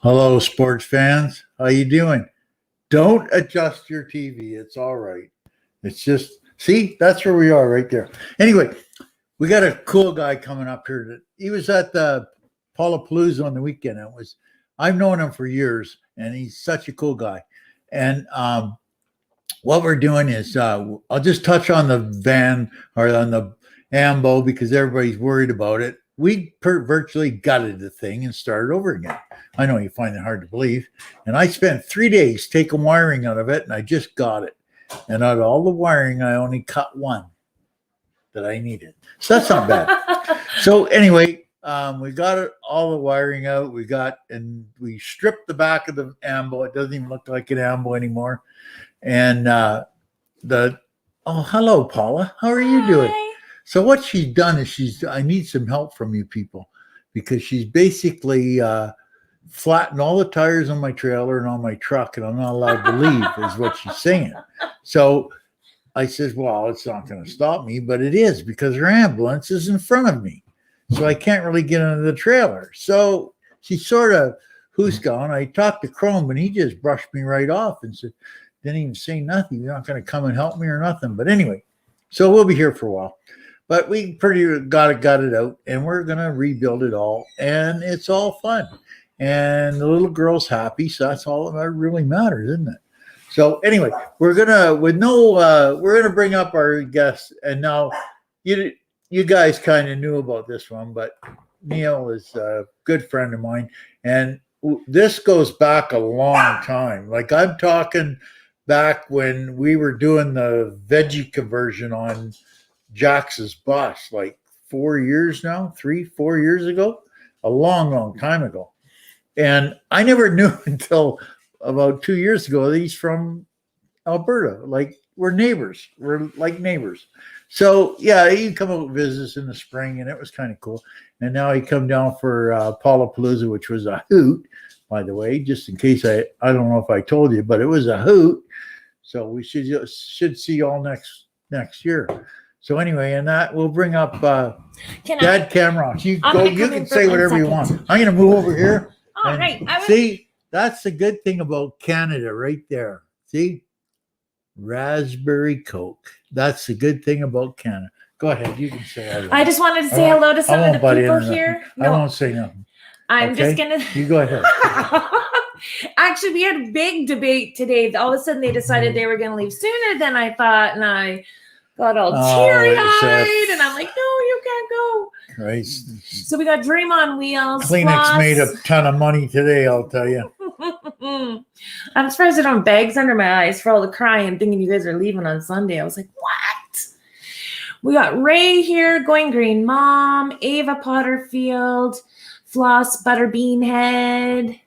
Hello, sports fans. How you doing? Don't adjust your TV. It's all right. It's just see, that's where we are right there. Anyway, we got a cool guy coming up here. He was at the Paula-palooza on the weekend. I've known him for years, and he's such a cool guy. And what we're doing is I'll just touch on the van or on the ambo because everybody's worried about it. We virtually gutted the thing and started over again. I know you find it hard to believe. And I spent 3 days taking wiring out of it, and I just got it. And out of all the wiring, I only cut one that I needed. So that's not bad. So anyway, we got all the wiring out. We stripped the back of the ambo. It doesn't even look like an ambo anymore. And hello, Paula. How are you doing? So what she's done is I need some help from you people because she's basically flattened all the tires on my trailer and on my truck, and I'm not allowed to leave, is what she's saying. So I says, well, it's not going to stop me, but it is because her ambulance is in front of me. So I can't really get into the trailer. So she sort of, who's gone? I talked to Chrome, and he just brushed me right off and said, didn't even say nothing. You're not going to come and help me or nothing. But anyway, so we'll be here for a while. But we pretty got it out, and we're going to rebuild it all, and it's all fun. And the little girl's happy, so that's all that really matters, isn't it? So anyway, we're gonna bring up our guests, and now you guys kind of knew about this one, but Neil is a good friend of mine, and this goes back a long time. Like I'm talking back when we were doing the veggie conversion on Jax's bus, like 4 years now, 3-4 years ago, a long time ago. And I never knew until about 2 years ago that he's from Alberta. Like we're neighbors. We're like neighbors. So yeah, he'd come out and visit us in the spring, and it was kind of cool. And now he come down for Paula-palooza, which was a hoot, by the way, just in case I don't know if I told you, but it was a hoot. So we should see y'all next year. So anyway, and that we'll bring up DadCam Rocks. You can say whatever you want. I'm going to move over here. All right. See, that's the good thing about Canada right there. See? Raspberry Coke. That's the good thing about Canada. Go ahead. You can say hello. I just wanted to say hello to some of the people here. I won't say nothing. I'm just going to. You go ahead. Actually, we had a big debate today. All of a sudden, they decided they were going to leave sooner than I thought, and I got all teary-eyed, and I'm like, no, you can't go. Christ. So we got Dream on Wheels. Kleenex made a ton of money today, I'll tell you. I'm surprised I don't have bags under my eyes for all the crying, thinking you guys are leaving on Sunday. I was like, what? We got Ray here, Going Green Mom, Ava Potterfield, Floss Butterbean Head.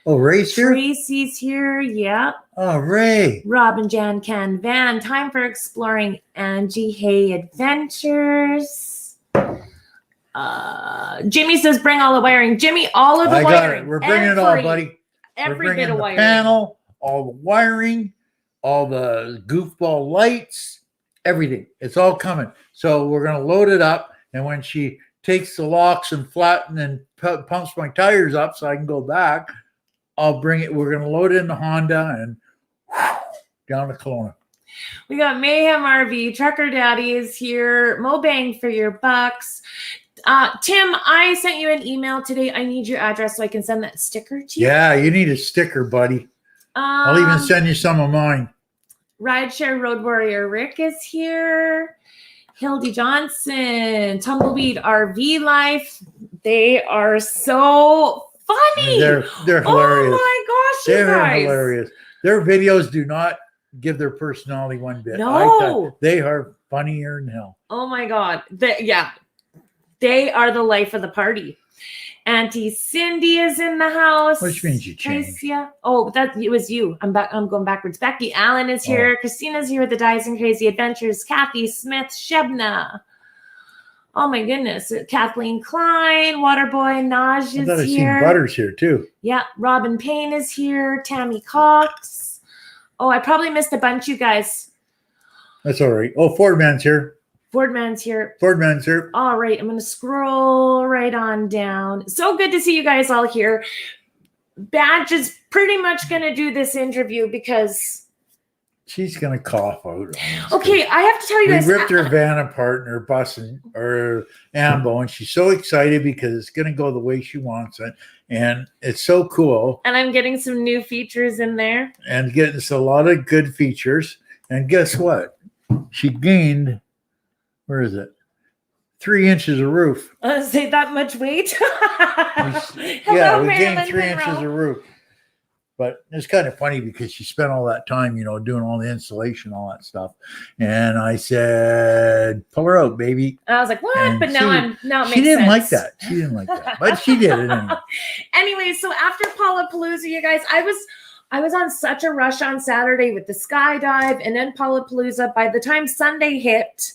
Oh, Ray's here? Tracy's here, yeah. Oh, Ray. Robin Jan Can Van, time for exploring Angie Hay Adventures. Jimmy says bring all the wiring. Jimmy, all of the wiring. Got it. We're bringing it all, buddy. Every bit of wiring. Panel, all the wiring, all the goofball lights, everything. It's all coming. So we're going to load it up, and when she takes the locks and flatten and pumps my tires up so I can go back, I'll bring it. We're going to load it in the Honda and down to Kelowna. We got Mayhem RV. Trucker Daddy is here. Mo Bang for your bucks. Tim, I sent you an email today. I need your address so I can send that sticker to you. Yeah, you need a sticker, buddy. I'll even send you some of mine. Rideshare Road Warrior Rick is here. Hildy Johnson. Tumbleweed RV Life. They are so funny. They're hilarious. Oh my gosh, they're hilarious. Their videos do not give their personality one bit. No. They are funnier than hell. Oh my God. They are the life of the party. Auntie Cindy is in the house. Which means you changed. Oh, it was you. I'm going backwards. Becky Allen is here. Christina's here with the Dies and Crazy Adventures. Kathy Smith, Shebna. Oh my goodness. Kathleen Klein, Waterboy Naj is here. I've seen Butters here too. Yeah. Robin Payne is here. Tammy Cox. Oh, I probably missed a bunch, you guys. That's all right. Oh, Fordman's here. Fordman's here. All right. I'm going to scroll right on down. So good to see you guys all here. Badge is pretty much going to do this interview because she's going to cough out. Okay, I have to tell you we guys. ripped her van apart in her bus and her ambo, and she's so excited because it's going to go the way she wants it. And it's so cool. And I'm getting some new features in there. And getting a lot of good features. And guess what? She gained, where is it? 3 inches of roof. Say that much weight? We gained 3 inches of roof. But it's kind of funny because she spent all that time, doing all the installation, all that stuff. And I said, pull her out, baby. And I was like, what? And but now it makes sense. She didn't like that. She didn't like that. But she did it anyway. Anyway, so after Paula-palooza, you guys, I was on such a rush on Saturday with the skydive and then Paula-palooza. By the time Sunday hit,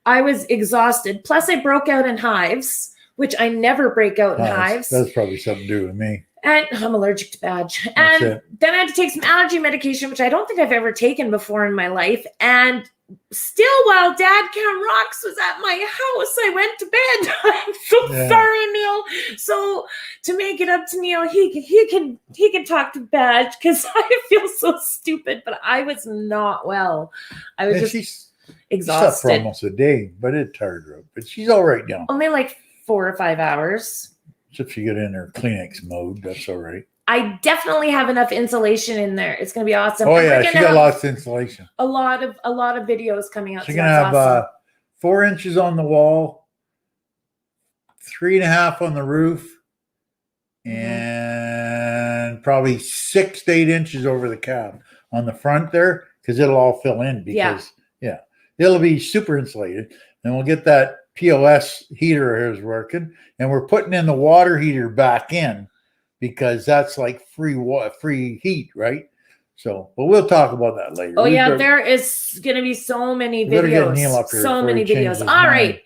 I was exhausted. Plus, I broke out in hives, which I never break out in hives. That's probably something to do with me. And I'm allergic to Badge. And then I had to take some allergy medication, which I don't think I've ever taken before in my life. And still, while DadCam Rocks was at my house, I went to bed. I'm so sorry, Neil. So to make it up to Neil, he can talk to Badge because I feel so stupid. But I was not well. I was just exhausted. For almost a day, but it tired her out. But she's all right now. Only like 4 or 5 hours. If you get in her Kleenex mode, that's all right. I definitely have enough insulation in there. It's going to be awesome. Oh yeah, she got lots of insulation. A lot of videos coming out. She's going to have awesome. 4 inches on the wall, 3.5 on the roof, and probably 6 to 8 inches over the cab on the front there because it'll all fill in because it'll be super insulated. And we'll get that POS heater is working, and we're putting in the water heater back in because that's like free heat, right? So, but we'll talk about that later. Oh yeah, there is going to be so many videos. So many videos. All right,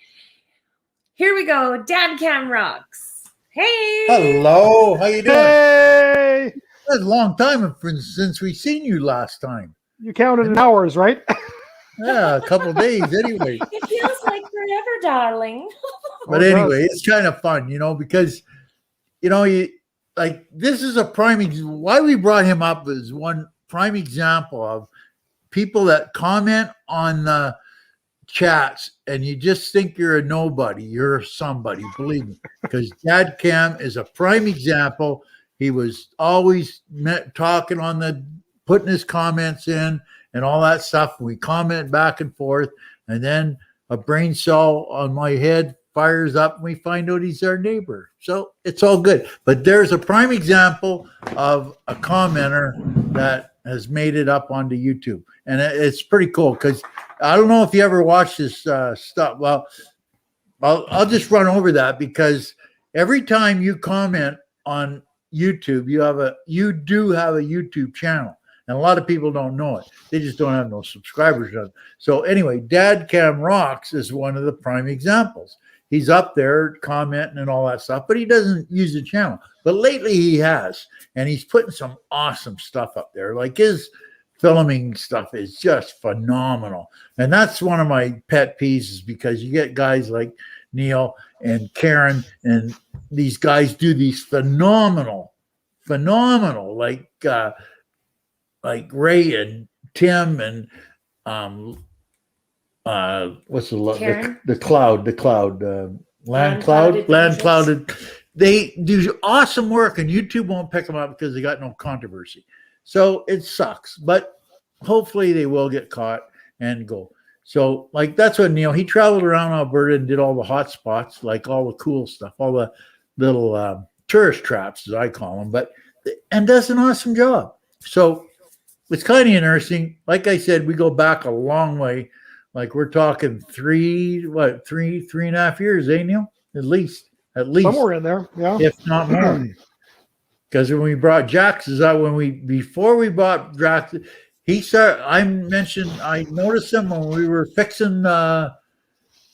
here we go. DadCam Rocks. Hey. Hello. How you doing? Hey. It's a long time since we seen you last time. You counted in hours, right? Yeah, a couple of days anyway. It feels like forever, darling. But anyway, it's kind of fun, because, this is a prime example. Why we brought him up is one prime example of people that comment on the chats and you just think you're a nobody. You're somebody, believe me. Because DadCam is a prime example. He was always talking putting his comments in and all that stuff. We comment back and forth, and then a brain cell on my head fires up and we find out he's our neighbor. So it's all good. But there's a prime example of a commenter that has made it up onto YouTube. And it's pretty cool because I don't know if you ever watched this stuff. Well, I'll just run over that because every time you comment on YouTube, you do have a YouTube channel. And a lot of people don't know it. They just don't have no subscribers. So anyway, DadCam Rocks is one of the prime examples. He's up there commenting and all that stuff, but he doesn't use the channel. But lately he has, and he's putting some awesome stuff up there. Like his filming stuff is just phenomenal. And that's one of my pet peeves is because you get guys like Neil and Karen, and these guys do these phenomenal, like Ray and Tim and what's the cloud land cloud. They do awesome work, and YouTube won't pick them up because they got no controversy. So it sucks, but hopefully they will get caught and go. So that's what Neil, he traveled around Alberta and did all the hot spots, like all the cool stuff, all the little tourist traps as I call them, and does an awesome job. So it's kind of interesting. Like I said, we go back a long way. Like we're talking 3.5 years, Neil? At least somewhere in there, yeah, if not more. Because when we brought Jax, before we bought Jax, I noticed him when we were fixing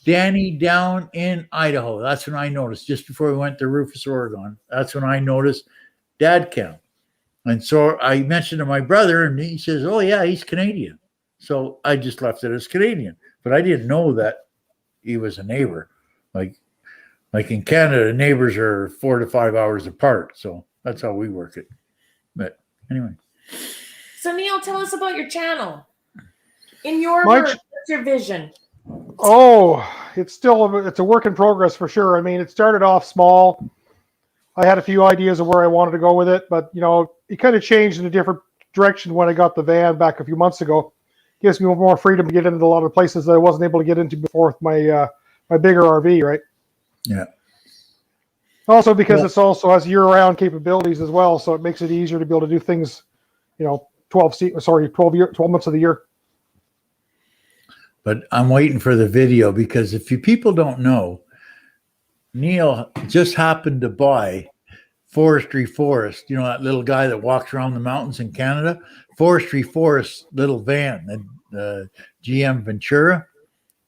Danny down in Idaho. That's when I noticed, just before we went to Rufus, Oregon. That's when I noticed DadCam. And so I mentioned to my brother, and he says, oh, yeah, he's Canadian. So I just left it as Canadian. But I didn't know that he was a neighbor. Like in Canada, neighbors are 4 to 5 hours apart. So That's how we work it. But anyway. So Neil, tell us about your channel. In your words, what's your vision? Oh, it's a work in progress for sure. I mean, it started off small. I had a few ideas of where I wanted to go with it, but it kind of changed in a different direction when I got the van back a few months ago. It gives me more freedom to get into a lot of places that I wasn't able to get into before with my my bigger RV, right? Yeah. Also because it also has year-round capabilities as well, so it makes it easier to be able to do things, 12 months of the year. But I'm waiting for the video because if you people don't know, Neil just happened to buy Foresty Forest, that little guy that walks around the mountains in Canada, Foresty Forest little van, the GM Ventura.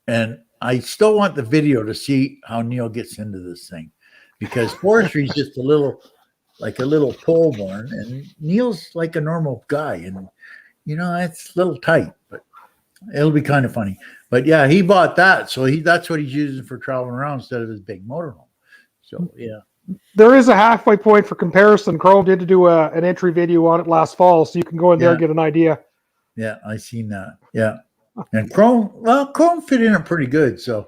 And I still want the video to see how Neil gets into this thing, because forestry is just a little pole barn, and Neil's like a normal guy, and it's a little tight, but it'll be kind of funny. But yeah, he bought that, so that's what he's using for traveling around instead of his big motorhome. So yeah, there is a halfway point for comparison. Chrome did do an entry video on it last fall, so you can go in there and get an idea. Yeah, I seen that. Yeah. And Chrome fit in it pretty good. So,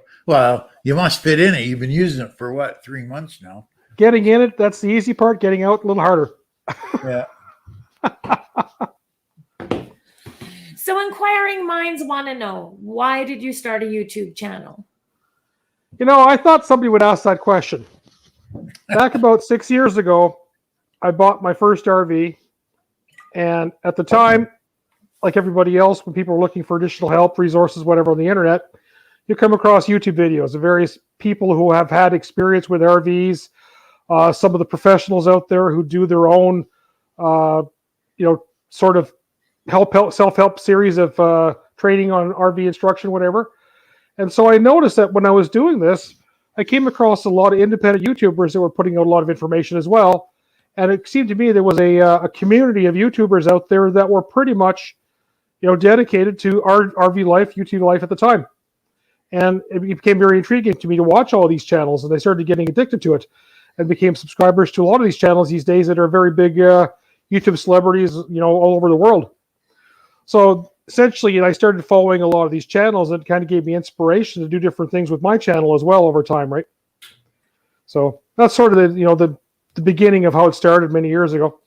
you must fit in it. You've been using it for 3 months now? Getting in it, that's the easy part. Getting out, a little harder. Yeah. So inquiring minds want to know, why did you start a YouTube channel? I thought somebody would ask that question. Back about 6 years ago, I bought my first RV. And at the time, like everybody else, when people were looking for additional help, resources, whatever on the internet, you come across YouTube videos of various people who have had experience with RVs, some of the professionals out there who do their own, sort of self-help series of training on RV instruction, whatever. And so I noticed that when I was doing this, I came across a lot of independent YouTubers that were putting out a lot of information as well. And it seemed to me there was a community of YouTubers out there that were pretty much dedicated to RV life, YouTube life at the time. And it became very intriguing to me to watch all these channels, and I started getting addicted to it and became subscribers to a lot of these channels these days that are very big YouTube celebrities, all over the world. So essentially, I started following a lot of these channels, and it kind of gave me inspiration to do different things with my channel as well over time, right? So that's sort of the beginning of how it started many years ago.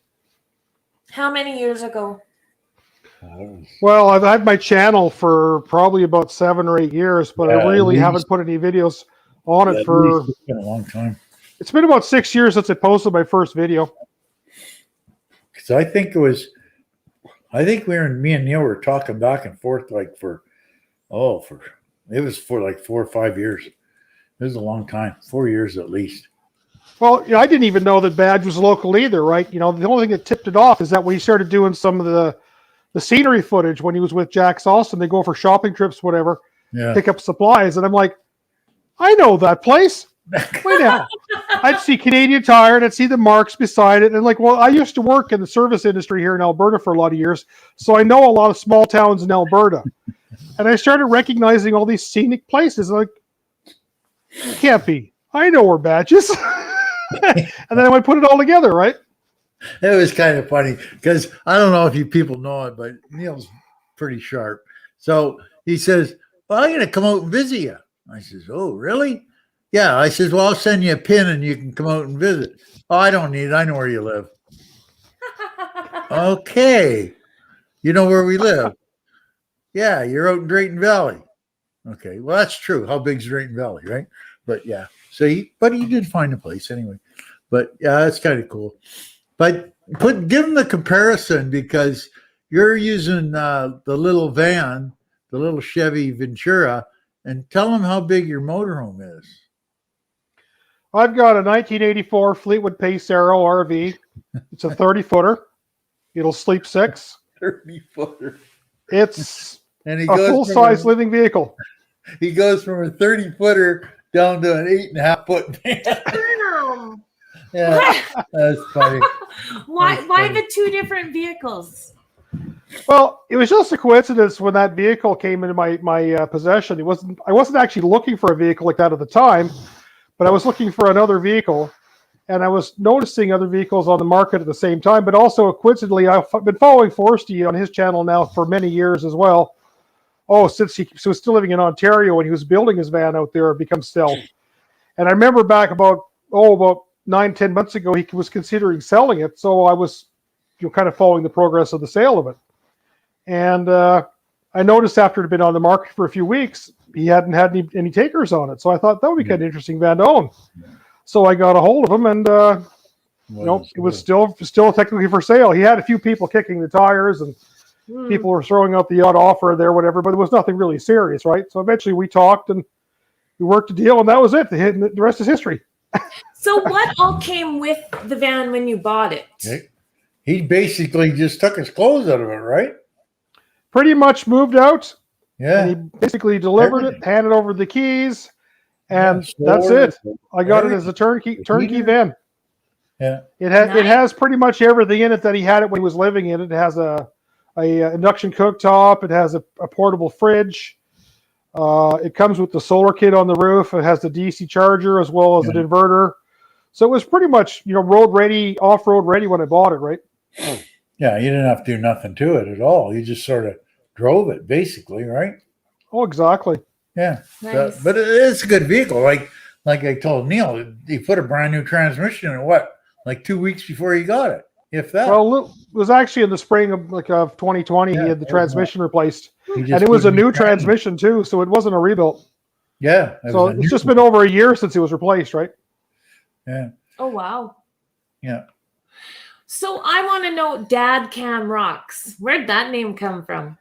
How many years ago? Well, I've had my channel for probably about 7 or 8 years, but I really haven't put any videos on it for... It's been a long time. It's been about 6 years since I posted my first video. So I think me and Neil were talking back and forth for 4 or 5 years. It was a long time, 4 years at least. Well, I didn't even know that Badge was local either, right? The only thing that tipped it off is that when he started doing some of the scenery footage when he was with Jack Austin, they go for shopping trips, whatever, pick up supplies. And I'm like, I know that place. Wait now. I'd see Canadian Tire and I'd see the marks beside it. And I used to work in the service industry here in Alberta for a lot of years. So I know a lot of small towns in Alberta. And I started recognizing all these scenic places. It can't be. I know where Badge is. And then I would put it all together, right? It was kind of funny because I don't know if you people know it, but Neil's pretty sharp. So he says, well, I'm going to come out and visit you. I says, oh, really? Yeah. I says, well, I'll send you a pin and you can come out and visit. Oh, I don't need it. I know where you live. Okay. You know where we live? Yeah. You're out in Drayton Valley. Okay. Well, that's true. How big's Drayton Valley, right? But yeah. So he did find a place anyway. But yeah, that's kind of cool. But give them the comparison, because you're using the little van, the little Chevy Ventura, and tell them how big your motorhome is. I've got a 1984 Fleetwood Pace Arrow RV. It's a 30-footer. It'll sleep 6. 30-footer. It's a full-size living vehicle. He goes from a 30-footer down to an 8.5-foot van. Damn. Yeah, that's funny. Why the two different vehicles? Well, it was just a coincidence when that vehicle came into my possession. I wasn't actually looking for a vehicle like that at the time, but I was looking for another vehicle, and I was noticing other vehicles on the market at the same time. But also, coincidentally, I've been following Foresty on his channel now for many years as well. Oh, since he was still living in Ontario when he was building his van out there, Become Stealth. And I remember back about 9-10 months ago, he was considering selling it. So I was kind of following the progress of the sale of it. And I noticed after it had been on the market for a few weeks, he hadn't had any takers on it. So I thought that would be kind of interesting van to own. So I got a hold of him, and it was still technically for sale. He had a few people kicking the tires, and people were throwing out the odd offer there, whatever, but it was nothing really serious, right? So eventually we talked and we worked a deal, and that was it. The rest is history. So what all came with the van when you bought it? He basically just took his clothes out of it, right? Pretty much moved out. Yeah. And he basically delivered it, handed over the keys, and that's it. I got it as a turnkey van. Yeah. It has pretty much everything in it that he had it when he was living in it. It has a induction cooktop. It has a portable fridge. It comes with the solar kit on the roof. It has the DC charger as well as an inverter. So it was pretty much, road ready, off-road ready when I bought it, right? Yeah, you didn't have to do nothing to it at all. You just sort of drove it, basically, right? Oh, exactly. Yeah. Nice. But it's a good vehicle. Like I told Neil, he put a brand new transmission in it, like 2 weeks before he got it, if that. Well, it was actually in the spring of 2020. He had the transmission replaced, and it was a new transmission too, so it wasn't a rebuild. Yeah. So it's just been over a year since it was replaced, right? Yeah. Oh, wow. Yeah. So I want to know DadCam Rocks. Where'd that name come from?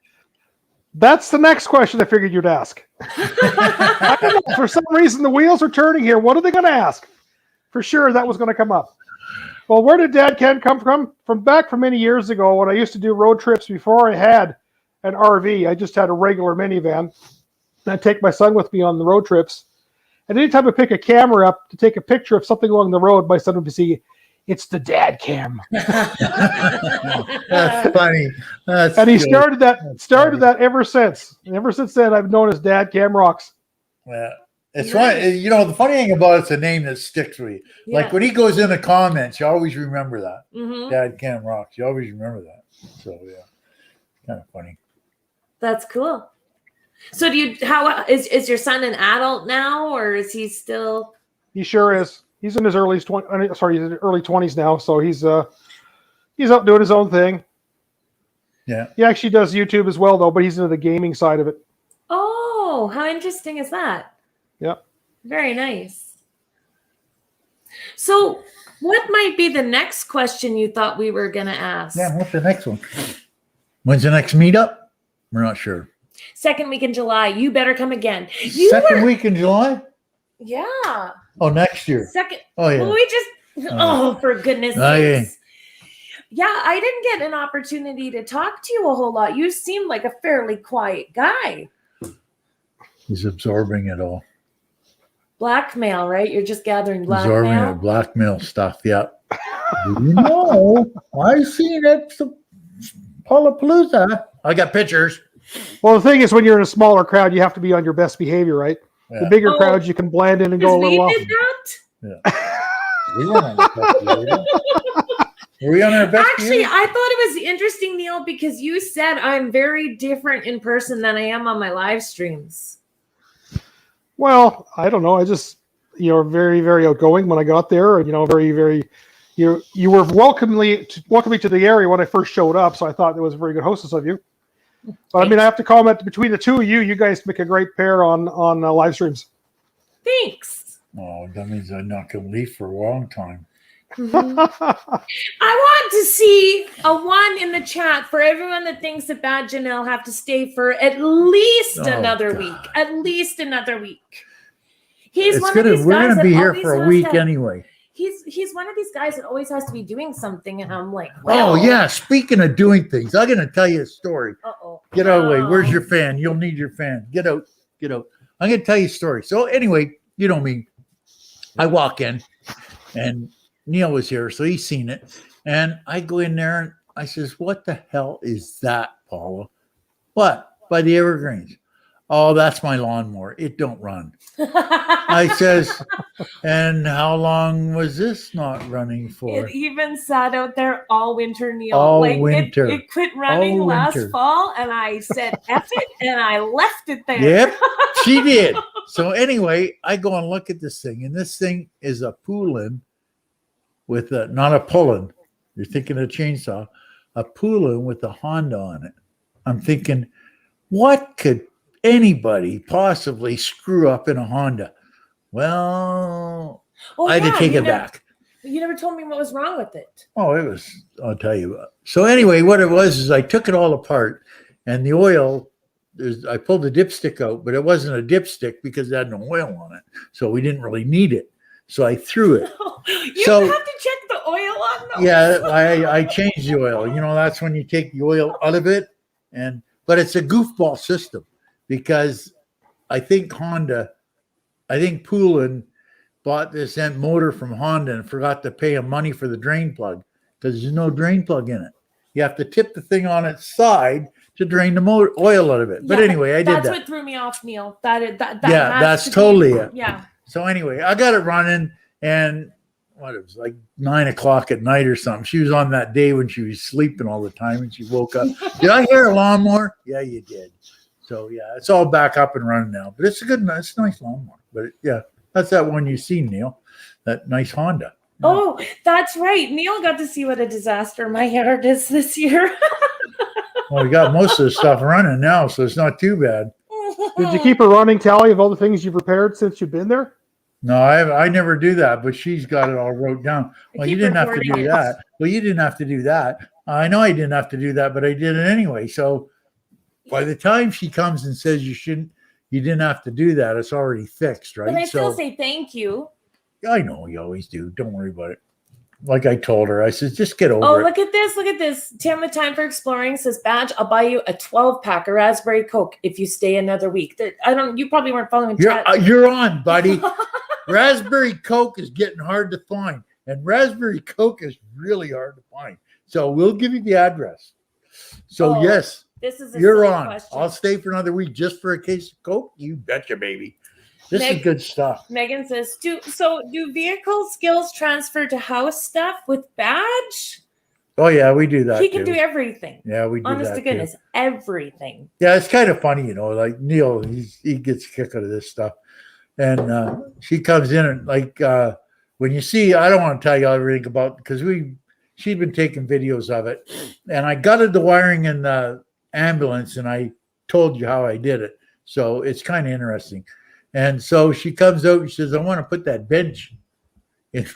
That's the next question I figured you'd ask. I don't know, for some reason, the wheels are turning here. What are they going to ask? For sure, that was going to come up. Well, where did DadCam come from? From many years ago when I used to do road trips before I had an RV. I just had a regular minivan. I'd take my son with me on the road trips. And anytime I pick a camera up to take a picture of something along the road, my son would see, it's the DadCam. That's funny. And he started that ever since. And ever since then, I've known as DadCam Rocks. Yeah. It's right. The funny thing about it's a name that sticks with you. Yeah. Like when he goes in the comments, you always remember that. Mm-hmm. DadCam Rocks. You always remember that. So yeah, kind of funny. That's cool. So how is your son an adult now, or is he still? He sure is. He's in his early 20s now. So he's out doing his own thing. Yeah. He actually does YouTube as well, though, but he's into the gaming side of it. Oh, how interesting is that? Yeah. Very nice. So what might be the next question you thought we were going to ask? Yeah, what's the next one? When's the next meetup? We're not sure. Second week in July. You better come again. Second week in July? Yeah. Oh, next year. Second. Oh, yeah. Well, for goodness yeah. sakes. Yeah, I didn't get an opportunity to talk to you a whole lot. You seem like a fairly quiet guy. He's absorbing it all. Blackmail, right? You're just gathering Absorbing blackmail. it, blackmail stuff. Yeah. I've seen it. Paula-palooza. I got pictures. Well, the thing is, when you're in a smaller crowd, you have to be on your best behavior, right? Yeah. The bigger crowds, you can blend in and go a little off. Did that? Yeah. We weren't on our best behavior. Were we on our best Actually, behavior? I thought it was interesting, Neil, because you said I'm very different in person than I am on my live streams. Well, I don't know. I just, very, very outgoing when I got there. Very, very, you were welcoming me to the area when I first showed up. So I thought it was a very good hostess of you. But I have to comment between the two of you. You guys make a great pair on live streams. Thanks. Oh, that means I'm not going to leave for a long time. Mm-hmm. I want to see a 1 in the chat for everyone that thinks that Badge and Janelle have to stay for at least another week. At least another week. We're going to be here for a week anyway. He's one of these guys that always has to be doing something, and I'm like, well. Oh yeah. Speaking of doing things, I'm going to tell you a story. Uh-oh. Get out of the way. Where's your fan? You'll need your fan. Get out. Get out. I'm going to tell you a story. So anyway, you know me. I walk in, and Neil was here, so he's seen it. And I go in there, and I says, "What the hell is that, Paula?" What? By the Evergreens. Oh, that's my lawnmower. It don't run. I says, and how long was this not running for? It even sat out there all winter, Neil. All like winter. It quit running All last winter. fall, and I said, F it, and I left it there. Yep, she did. So anyway, I go and look at this thing, and this thing is a Poulin with a, not a Pullin. You're thinking a chainsaw, a Poulin with a Honda on it. I'm thinking, what could anybody possibly screw up in a Honda? Well, I had to take it back. You never told me what was wrong with it. Oh, it was, I'll tell you. So anyway, what it was is I took it all apart, and the oil, I pulled the dipstick out, but it wasn't a dipstick because it had no oil on it. So we didn't really need it. So I threw it. You So- have to check the oil on those. Yeah, I changed the oil. You know, that's when you take the oil out of it. But it's a goofball system because I think Poulin bought this motor from Honda and forgot to pay him money for the drain plug because there's no drain plug in it. You have to tip the thing on its side to drain the motor oil out of it. But Yeah, anyway, I did that. That's what threw me off, Neil. That has that's to be- totally it. Yeah. So anyway, I got it running, and it was like 9 o'clock at night or something. She was on that day when she was sleeping all the time, and she woke up. Did I hear a lawnmower? Yeah, you did. So yeah, it's all back up and running now. But it's a nice lawnmower. But yeah, that's that one you see, Neil. That nice Honda. Oh, that's right. Neil got to see what a disaster my yard is this year. Well, we got most of the stuff running now, so it's not too bad. Did you keep a running tally of all the things you've repaired since you've been there? No, I never do that, but she's got it all wrote down. Well, you keep didn't have to recording do it. that. Well, you didn't have to do that. I know I didn't have to do that, but I did it anyway. So by the time she comes and says you didn't have to do that, it's already fixed, right? But I still So say thank you. I know you always do. Don't worry about it. Like I told her, I said, just get over Oh, it. look at this. Look at this. Tim with Time for Exploring says, Badge, I'll buy you a 12-pack of raspberry Coke if you stay another week. You probably weren't following chat. You're on, buddy. Raspberry Coke is getting hard to find, and raspberry Coke is really hard to find. So we'll give you the address. So Oh, yes, This is a you're silly on. question. I'll stay for another week just for a case of Coke. You betcha, baby. This is Meg- good stuff. Megan says, do vehicle skills transfer to house stuff with Badge? Oh yeah, we do that. He can too. do everything. Yeah, we do Honest that. to goodness, everything. Yeah, it's kind of funny, like Neil, he gets a kick out of this stuff. And she comes in and when you see, I don't want to tell you everything about, because she'd been taking videos of it, and I gutted the wiring in the ambulance, and I told you how I did it. So it's kind of interesting. And so she comes out and she says, I want to put that bench in.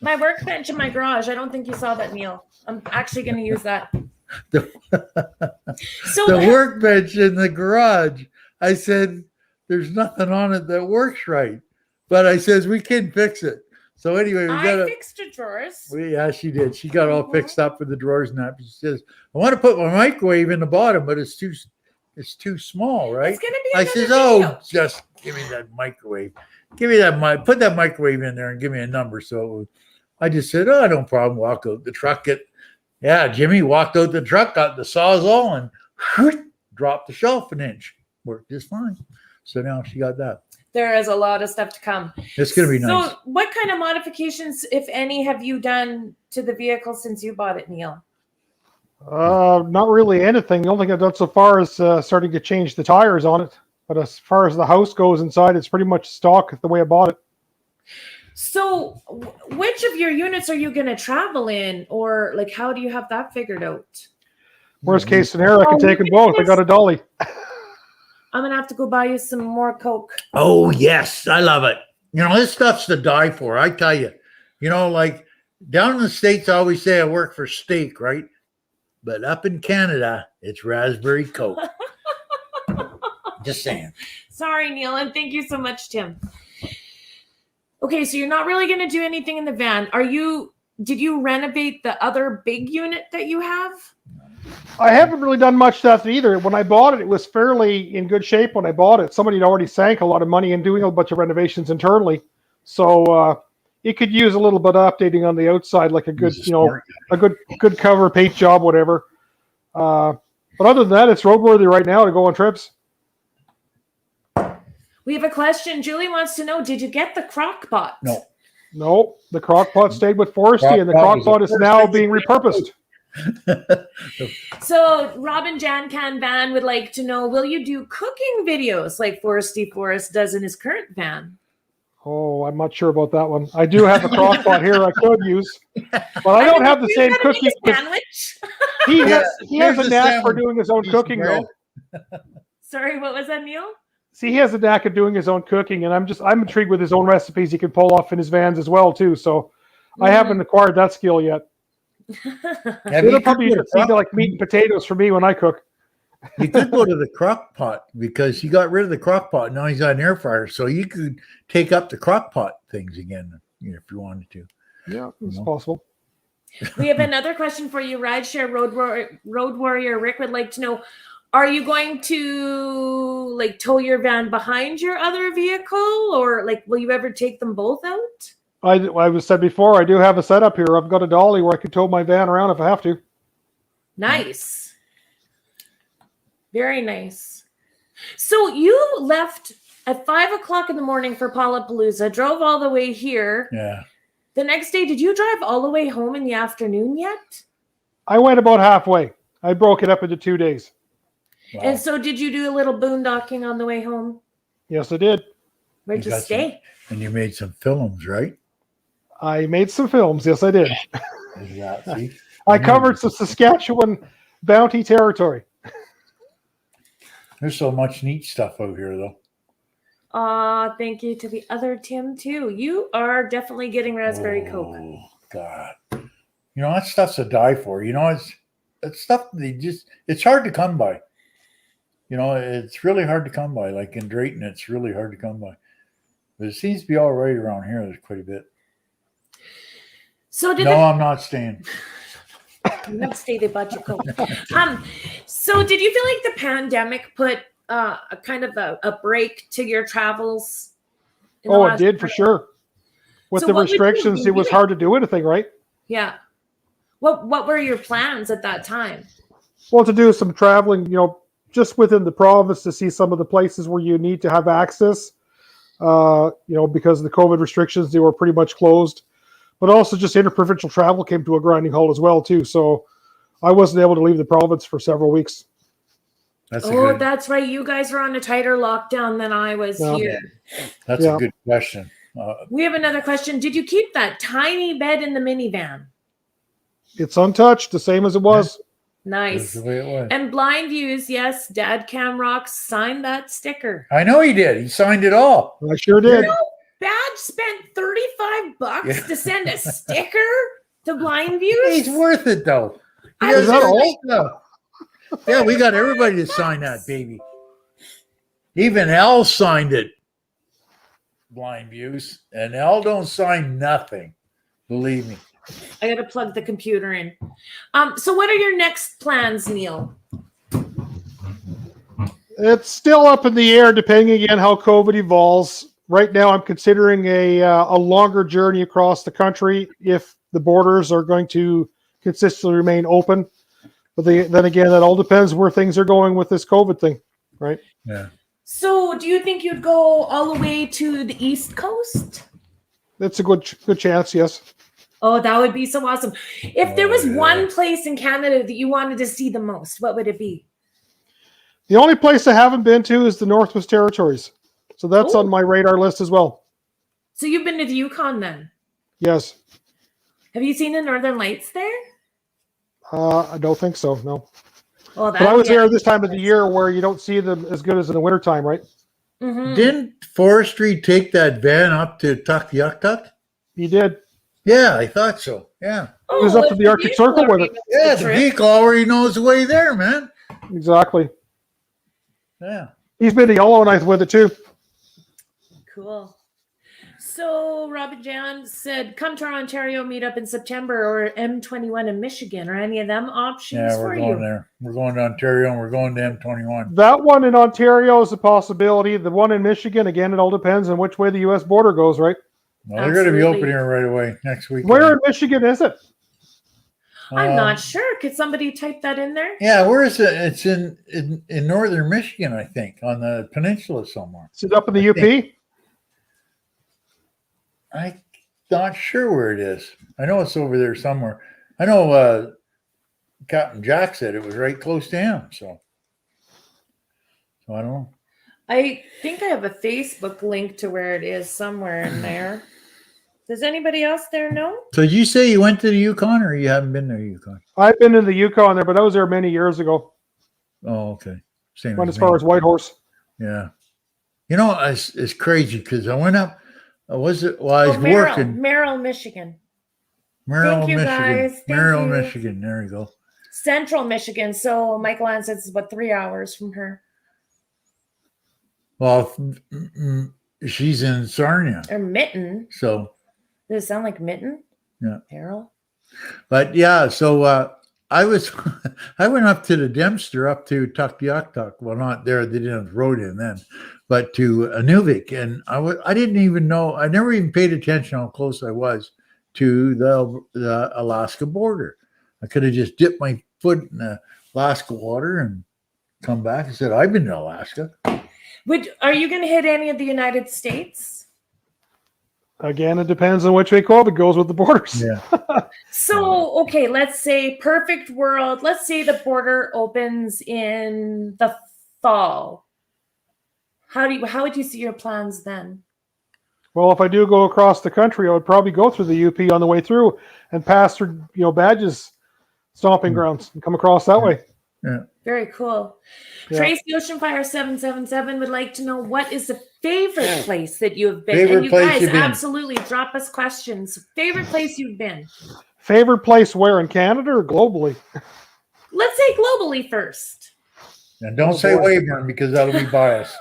My workbench in my garage. I don't think you saw that, Neil. I'm actually going to use that. The So workbench in the garage. I said, there's nothing on it that works right. But I says, we can fix it. So anyway, I fixed the drawers. yeah, she did. She got all fixed up with the drawers and that. She says, I want to put my microwave in the bottom, but it's too small, right? It's going to be I another says, video. oh, just give me that microwave. Give me that put that microwave in there and give me a number. So I just said, oh, no problem. Walk out the truck. Jimmy walked out the truck, got the Sawzall, and dropped the shelf an inch. Worked just fine. So now she got that. There is a lot of stuff to come. It's going to be nice. So what kind of modifications, if any, have you done to the vehicle since you bought it, Neil? Not really anything. The only thing I've done so far is starting to change the tires on it. But as far as the house goes inside, it's pretty much stock the way I bought it. So which of your units are you going to travel in? Or how do you have that figured out? Worst case scenario, I can take them both. I got a dolly. I'm going to have to go buy you some more Coke. Oh, yes. I love it. This stuff's to die for. I tell you, down in the States, I always say I work for steak, right? But up in Canada, it's raspberry Coke. Just saying. Sorry, Neil. And thank you so much, Tim. Okay, so you're not really going to do anything in the van. Did you renovate the other big unit that you have? I haven't really done much stuff either. When I bought it, it was fairly in good shape when I bought it. Somebody had already sank a lot of money in doing a bunch of renovations internally. So it could use a little bit of updating on the outside, like a good, a good cover, paint job, whatever. But other than that, it's roadworthy right now to go on trips. We have a question. Julie wants to know, did you get the crock pot? No, the crock pot stayed with Foresty, and the crock pot is now being repurposed. So Robin Jan Van would like to know, will you do cooking videos like Foresty Forest does in his current van? Oh, I'm not sure about that one. I do have a crock pot here I could use, but I don't have the same cooking. Sandwich? He has a knack for doing his own cooking, though. Sorry, what was that, Neil? See, he has a knack of doing his own cooking, and I'm intrigued with his own recipes he can pull off in his vans as well, too. So I haven't acquired that skill yet. It'll probably seem like meat and potatoes for me when I cook. You could go to the crock pot because he got rid of the crock pot. Now he's got an air fryer, so you could take up the crock pot things again if you wanted to. Yeah, it's possible. We have another question for you. Rideshare Road Warrior Rick would like to know, are you going to like tow your van behind your other vehicle, or like will you ever take them both out? I was said before, I do have a setup here. I've got a dolly where I can tow my van around if I have to. Nice. Very nice. So you left at 5 o'clock in the morning for Paula-palooza, drove all the way here. Yeah. The next day, did you drive all the way home in the afternoon yet? I went about halfway. I broke it up into 2 days. Wow. And so did you do a little boondocking on the way home? Yes, I did. Where'd you stay? And you made some films, right? I made some films. Yes, I did. Exactly. I covered some Saskatchewan bounty territory. There's so much neat stuff out here, though. Thank you to the other Tim, too. You are definitely getting raspberry Coke. Oh, God. You know, that stuff's to die for. You know, it's stuff it's hard to come by. You know, it's really hard to come by. Like in Drayton, it's really hard to come by. But it seems to be all right around here. There's quite a bit. So I'm not staying. You don't stay there, but you go. So did you feel like the pandemic put a kind of a break to your travels? It did for sure. With the restrictions, it was hard to do anything, right? Yeah. What were your plans at that time? Well, to do some traveling, just within the province to see some of the places where you need to have access, because of the COVID restrictions, they were pretty much closed. But also just interprovincial travel came to a grinding halt as well, too. So I wasn't able to leave the province for several weeks. That's right. You guys were on a tighter lockdown than I was here. That's a good question. We have another question. Did you keep that tiny bed in the minivan? It's untouched, the same as it was. Nice. That's the way it was. And Blind Views, yes, DadCam Rocks signed that sticker. I know he did. He signed it all. I sure did. Badge spent $35 to send a sticker to Blind Views. He's worth it, though. Is that all? Yeah, we got everybody to sign that, baby. Even Al signed it. Blind Views. And Al don't sign nothing. Believe me. I got to plug the computer in. So what are your next plans, Neil? It's still up in the air, depending again how COVID evolves. Right now, I'm considering a longer journey across the country if the borders are going to consistently remain open. But then again, that all depends where things are going with this COVID thing, right? Yeah. So do you think you'd go all the way to the East Coast? That's a good chance, yes. Oh, that would be so awesome. If there was one place in Canada that you wanted to see the most, what would it be? The only place I haven't been to is the Northwest Territories. So that's on my radar list as well. So you've been to the Yukon then? Yes. Have you seen the Northern Lights there? I don't think so, no. Well, but I was there this time of the year where you don't see them as good as in the wintertime, right? Mm-hmm. Didn't Forestry take that van up to Tuktoyaktuk? He did. Yeah, I thought so. Yeah. He was up to the Arctic Circle with it. Yeah, the vehicle already knows the way there, man. Exactly. Yeah. He's been to Yellowknife with it too. Cool. So Robin Jan said, come to our Ontario meetup in September or M21 in Michigan. Are any of them options for you? Yeah, we're going there. We're going to Ontario and we're going to M21. That one in Ontario is a possibility. The one in Michigan, again, it all depends on which way the U.S. border goes, right? Well, they're going to be open here right away next week. Where in Michigan is it? I'm not sure. Could somebody type that in there? Yeah, where is it? It's in northern Michigan, I think, on the peninsula somewhere. Is it up in the UP? I'm not sure where it is. I know it's over there somewhere. I know Captain Jack said it was right close to him. So I don't know. I think I have a Facebook link to where it is somewhere in there. Does anybody else there know? So did you say you went to the Yukon, or you haven't been there, Yukon? I've been in the Yukon there, but I was there many years ago. Oh, okay. Same Went as as far me. as Whitehorse. Yeah. You know, it's crazy because I went up. Was it? Well, I was working. Merrill, Michigan. Merrill, Thank you, Michigan. guys. Thank Merrill, you. Michigan. There you go. Central Michigan. So Michael Ann says it's about 3 hours from her. Well, she's in Sarnia. Or Mitten. So. Does it sound like Mitten? Yeah. Merrill? But yeah, so I went up to the Dempster, up to Tuktoyaktuk. Well, not there. They didn't have the road in then, but to Inuvik. And I didn't even know. I never even paid attention how close I was to the Alaska border. I could have just dipped my foot in the Alaska water and come back and said, I've been to Alaska. Are you going to hit any of the United States? Again, it depends on which way COVID goes with the borders. Yeah. So, okay, let's say perfect world. Let's say the border opens in the fall. How would you see your plans then? Well, if I do go across the country, I would probably go through the UP on the way through and pass through, Badge's stomping grounds and come across that way. Yeah. Very cool. Yeah. Tracy Oceanfire 777 would like to know, what is the favorite place that you have been? Favorite and you place guys you've been. absolutely drop us questions. Favorite place you've been? Favorite place where, in Canada or globally? Let's say globally first. And don't say Weyburn because that'll be biased.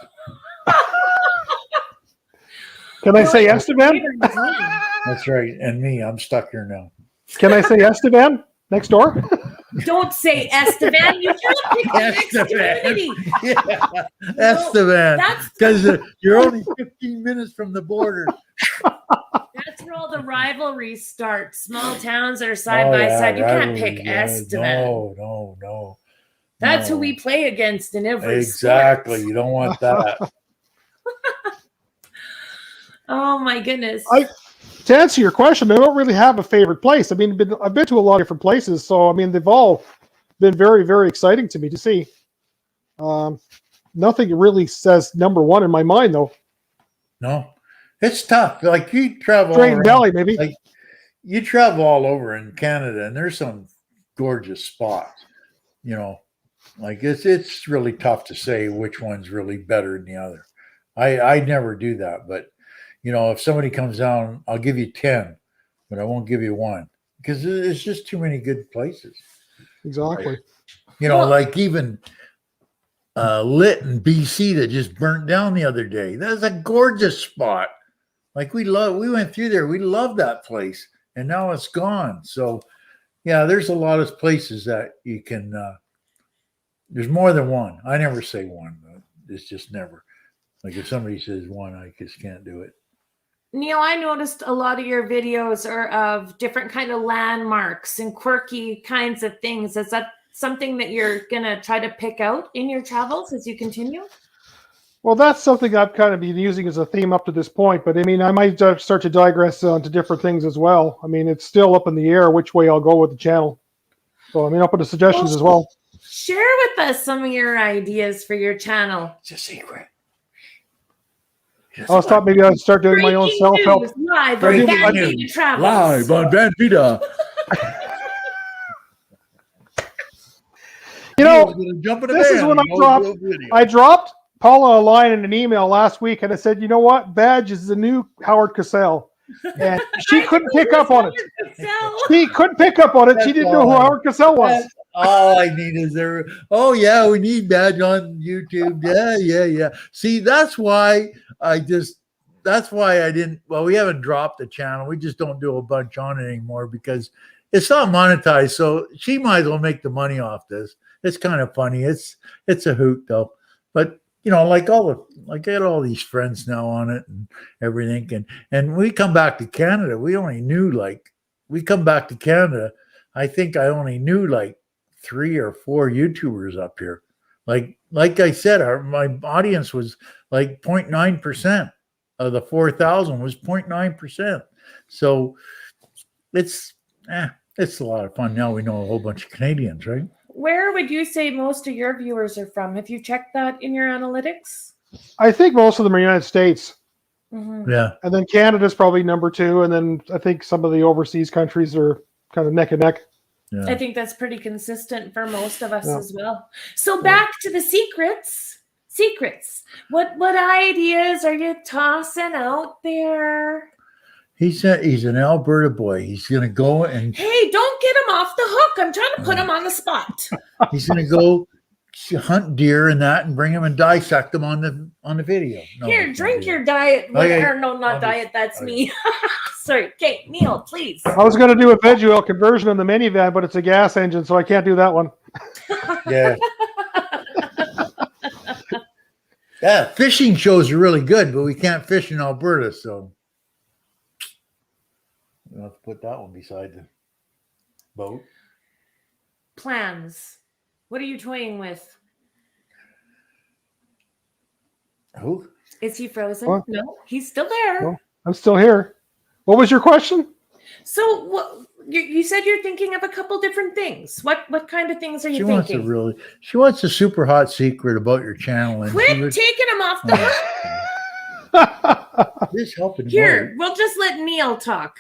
Can I say Estevan? That's right. And me, I'm stuck here now. Can I say Estevan next door? Don't say Estevan. You can't pick the next community. Yeah. Estevan. That's Because you're only 15 minutes from the border. That's where all the rivalry starts. Small towns that are side by side. You can't pick Estevan. No. That's who we play against in every Exactly. sport. You don't want that. Oh my goodness. To answer your question, I don't really have a favorite place. I mean, I've been to a lot of different places, so I mean, they've all been very, very exciting to me to see. Nothing really says number one in my mind, though. No, it's tough. Like you travel, Drayton Valley, maybe. Like you travel all over in Canada, and there's some gorgeous spots. Like it's really tough to say which one's really better than the other. I never do that, but. If somebody comes down, I'll give you 10, but I won't give you 1 because there's just too many good places. Exactly. Like even Lytton, BC, that just burnt down the other day. That's a gorgeous spot. Like we went through there. We love that place, and now it's gone. So, yeah, there's a lot of places that you can. There's more than one. I never say one. But it's just never. Like if somebody says one, I just can't do it. Neil, I noticed a lot of your videos are of different kind of landmarks and quirky kinds of things. Is that something that you're going to try to pick out in your travels as you continue? Well, that's something I've kind of been using as a theme up to this point. But I mean, I might start to digress onto different things as well. I mean, it's still up in the air which way I'll go with the channel. So, I mean, I'll put the suggestions as well. Share with us some of your ideas for your channel. It's a secret. I was thought maybe I'd start doing my own self-help. Live on Vida Travels. Live on Van Vida. This is when I dropped Paula a line in an email last week, and I said, you know what? Badge is the new Howard Cosell. And she couldn't pick up on it. She couldn't pick up on it. She didn't know who Howard Cosell was. All I need is there. Oh, yeah, we need Badge on YouTube. Yeah. See, that's why I didn't. Well, we haven't dropped the channel. We just don't do a bunch on it anymore because it's not monetized. So she might as well make the money off this. It's kind of funny. It's a hoot, though. But, I got all these friends now on it and everything. And we come back to Canada. We only knew, we come back to Canada. I think I only knew like 3 or 4 YouTubers up here. Like I said, my audience was like 0.9% of the 4,000 was 0.9%. So it's a lot of fun. Now we know a whole bunch of Canadians, right? Where would you say most of your viewers are from? Have you checked that in your analytics? I think most of them are United States. Mm-hmm. Yeah. And then Canada's probably number 2. And then I think some of the overseas countries are kind of neck and neck. Yeah. I think that's pretty consistent for most of us as well. So back to the secrets. What ideas are you tossing out there? He's an Alberta boy. He's gonna go and Hey, don't get him off the hook. I'm trying to put him on the spot. he's gonna go hunt deer and that, and bring them and dissect them on the video. No, Here, it's drink not your diet. Okay. Or no, not diet. That's me. Sorry. Okay, Neil, please. I was going to do a veg oil conversion in the minivan, but it's a gas engine, so I can't do that one. Yeah. Yeah, fishing shows are really good, but we can't fish in Alberta, so we'll have to put that one beside the boat. Plans. What are you toying with? Who? Is he frozen? What? No, he's still there. No. I'm still here. What was your question? So what you said you're thinking of a couple different things. What kind of things are you thinking? She wants a super hot secret about your channel. And Quit taking him off the hook. Just helping. Here, we'll just let Neil talk.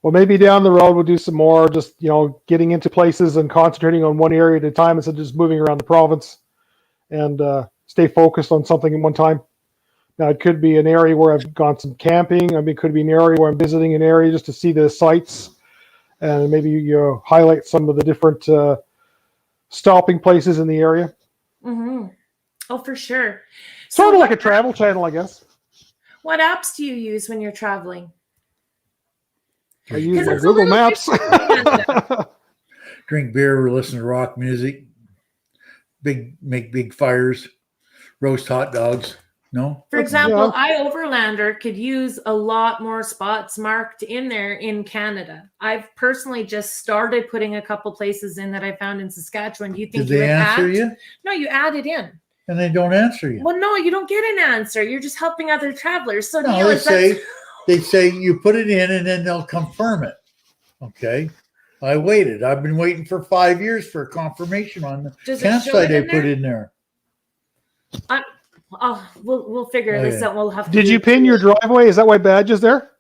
Well, maybe down the road we'll do some more, just getting into places and concentrating on one area at a time instead of just moving around the province, and stay focused on something at one time. Now, it could be an area where I've gone some camping. I mean, it could be an area where I'm visiting an area just to see the sights, and maybe you highlight some of the different stopping places in the area. Mm-hmm. Oh, for sure. Sort of like a travel channel, I guess. What apps do you use when you're traveling? I use my Google Maps. Drink beer, listen to rock music, make big fires, roast hot dogs. No? For example, Overlander could use a lot more spots marked in there in Canada. I've personally just started putting a couple places in that I found in Saskatchewan. Do you think Did they answer you? No, you add it in. And they don't answer you. Well, no, you don't get an answer. You're just helping other travelers. So No, Neil, they say you put it in and then they'll confirm it. Okay. I waited. I've been waiting for 5 years for a confirmation on the campsite they put in there. We'll figure this out. We'll have to. Did you pin your driveway? Is that why Badge is there?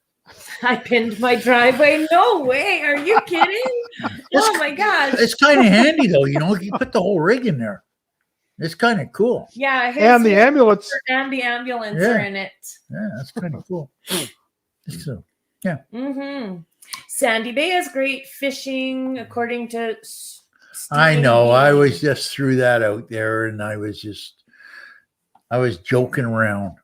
I pinned my driveway. No way. Are you kidding? Oh my gosh. It's kind of handy though, you put the whole rig in there. It's kind of cool. Yeah. And the ambulance. And the ambulance are in it. Yeah, that's kind of cool. So, yeah. Mm-hmm. Sandy Bay has great fishing, according to I know. I always just threw that out there, and I was joking around.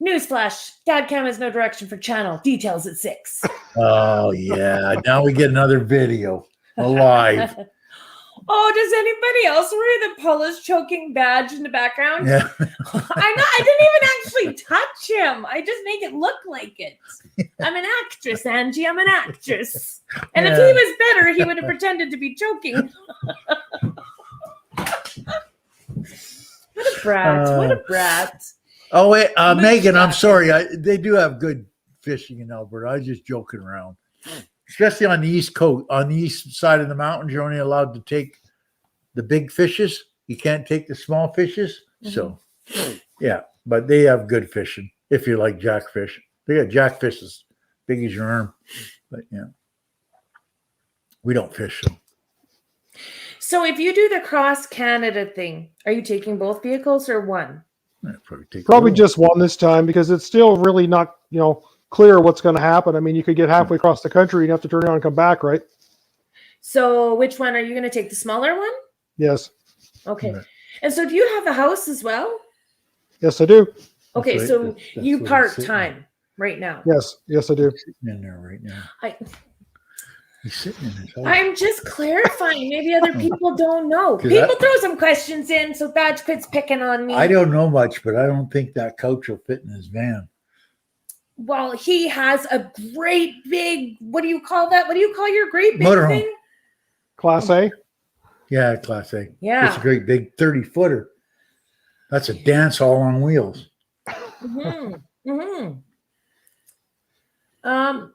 Newsflash: DadCam has no direction for channel. Details at 6. Oh yeah! Now we get another video alive. Oh, does anybody else worry that Paula's choking Badge in the background? Yeah. I know. I didn't even actually touch him. I just make it look like it. I'm an actress, Angie. I'm an actress. And if he was better, he would have pretended to be choking. What a brat. What a brat. Oh, wait, Megan, I'm sorry. They do have good fishing in Alberta. I was just joking around. Especially on the east coast, on the east side of the mountains, you're only allowed to take the big fishes. You can't take the small fishes. Mm-hmm. So, yeah, but they have good fishing if you like jackfish. They got jackfish as big as your arm, but yeah, we don't fish them. So, if you do the cross Canada thing, are you taking both vehicles or one? Probably just one this time because it's still really not, clear what's going to happen. I mean, you could get halfway across the country and have to turn around and come back, right? So which one are you going to take? The smaller one? Yes. Okay. Right. And so do you have a house as well? Yes, I do. Okay, that's so you part-time right now? Yes, I do. He's sitting in there right now. He's sitting in his house. I'm just clarifying. Maybe other people don't know. People throw some questions in, so Badge quits picking on me. I don't know much, but I don't think that couch will fit in his van. Well, he has a great big, what do you call that? What do you call your great big Motorhome. thing? Class A. Yeah, Class A. Yeah. It's a great big 30-footer. That's a dance hall on wheels.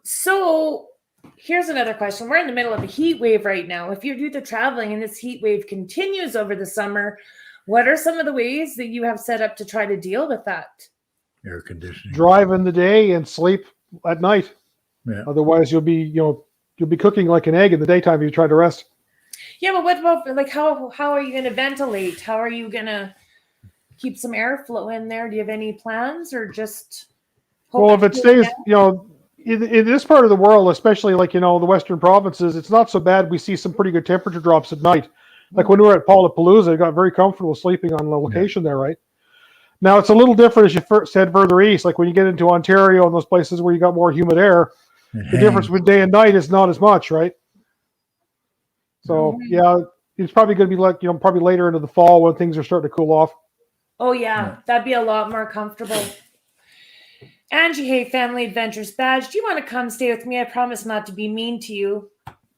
So here's another question. We're in the middle of a heat wave right now. If you do the traveling and this heat wave continues over the summer, what are some of the ways that you have set up to try to deal with that? Air conditioning. Drive in the day and sleep at night. Yeah. Otherwise, you'll be cooking like an egg in the daytime if you try to rest. Yeah, but what about, like, how are you going to ventilate? How are you going to keep some airflow in there? Do you have any plans, or just hope Well, if it stays, in this part of the world, especially like, the Western provinces, it's not so bad. We see some pretty good temperature drops at night. Like when we were at Paula-palooza, I got very comfortable sleeping on the location there, right? Now, it's a little different as you first head further east. Like when you get into Ontario and those places where you got more humid air, the difference between day and night is not as much, right? So, yeah, it's probably going to be like, probably later into the fall when things are starting to cool off. Oh, yeah. That'd be a lot more comfortable. Angie, hey, Family Adventures Badge, do you want to come stay with me? I promise not to be mean to you.